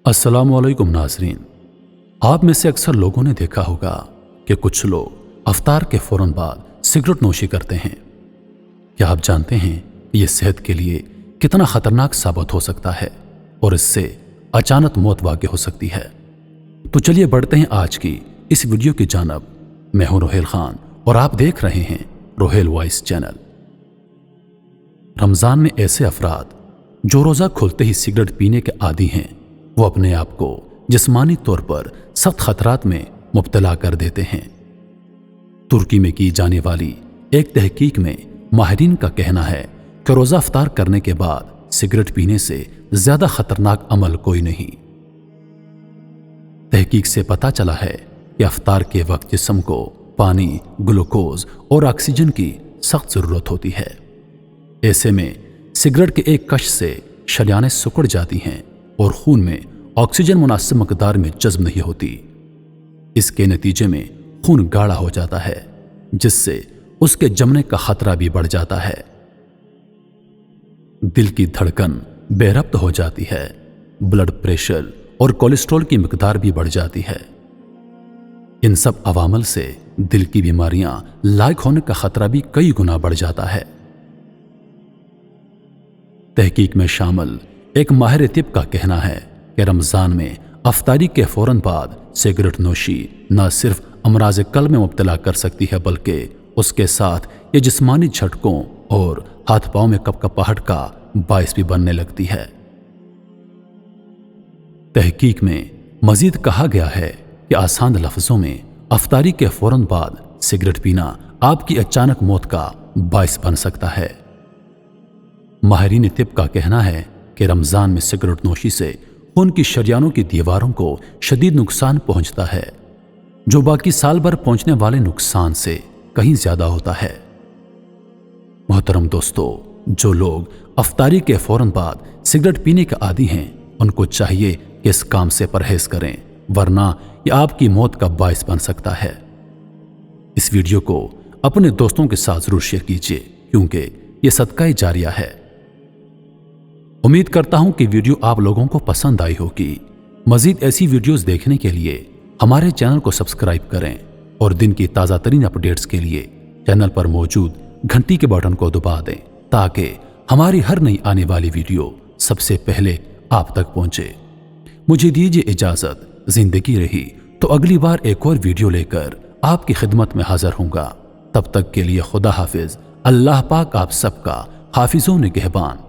अस्सलाम वालेकुम नाज़रीन। आप में से अक्सर लोगों ने देखा होगा कि कुछ लोग अफ्तार के फौरन बाद सिगरेट नोशी करते हैं। क्या आप जानते हैं कि यह सेहत के लिए कितना खतरनाक साबित हो सकता है और इससे अचानक मौत वाक़ई हो सकती है। तो चलिए बढ़ते हैं आज की इस वीडियो की जानब। मैं हूं रोहेल खान और आप देख रहे हैं रोहेल वॉइस चैनल। रमज़ान में ऐसे अफराद जो रोज़ा खुलते ही सिगरेट पीने के आदी हैं, वो अपने आप को जिस्मानी तौर पर सख्त खतरात में मुब्तला कर देते हैं। तुर्की में की जाने वाली एक तहकीक में माहिरीन का कहना है कि रोज़ा अफ्तार करने के बाद सिगरेट पीने से ज्यादा खतरनाक अमल कोई नहीं। तहकीक से पता चला है कि अफ्तार के वक्त जिस्म को पानी, ग्लूकोज और ऑक्सीजन की सख्त जरूरत होती है। ऐसे में सिगरेट के एक कश से शरियानें सिकुड़ जाती हैं और खून में ऑक्सीजन मुनासिब मकदार में जज्ब नहीं होती। इसके नतीजे में खून गाढ़ा हो जाता है, जिससे उसके जमने का खतरा भी बढ़ जाता है। दिल की धड़कन बेरब्त हो जाती है, ब्लड प्रेशर और कोलेस्ट्रॉल की मकदार भी बढ़ जाती है। इन सब अवामल से दिल की बीमारियां लायक होने का खतरा भी कई गुना बढ़ जाता है। तहकीक में शामिल एक माहिर तिब का कहना है कि रमज़ान में अफ्तारी के फौरन बाद सिगरेट नोशी न सिर्फ अमराज कल्ब में मुब्तला कर सकती है, बल्कि उसके साथ ये जिस्मानी झटकों और हाथ पांव में कपकपाहट का बायस भी बनने लगती है। तहकीक में मजीद कहा गया है कि आसान लफ्जों में अफ्तारी के फौरन बाद सिगरेट पीना आपकी अचानक मौत का बायस बन सकता है। माहिरीन तिब का कहना है कि रमज़ान में सिगरेट नोशी से खून की शरियानों की दीवारों को शदीद नुकसान पहुंचता है, जो बाकी साल भर पहुंचने वाले नुकसान से कहीं ज्यादा होता है। मोहतरम दोस्तों, जो लोग अफ्तारी के फौरन बाद सिगरेट पीने के आदी हैं, उनको चाहिए कि इस काम से परहेज करें, वरना यह आपकी मौत का बायस बन सकता है। इस वीडियो को अपने दोस्तों के साथ जरूर शेयर कीजिए, क्योंकि यह सदका जारिया है। उम्मीद करता हूं कि वीडियो आप लोगों को पसंद आई होगी। मजीद ऐसी वीडियोस देखने के लिए हमारे चैनल को सब्सक्राइब करें और दिन की ताज़ा तरीन अपडेट्स के लिए चैनल पर मौजूद घंटी के बटन को दबा दें, ताकि हमारी हर नई आने वाली वीडियो सबसे पहले आप तक पहुंचे। मुझे दीजिए इजाजत। जिंदगी रही तो अगली बार एक और वीडियो लेकर आपकी खिदमत में हाजिर होऊंगा। तब तक के लिए खुदा हाफिज। अल्लाह पाक आप सबका हाफिजों निगहबान।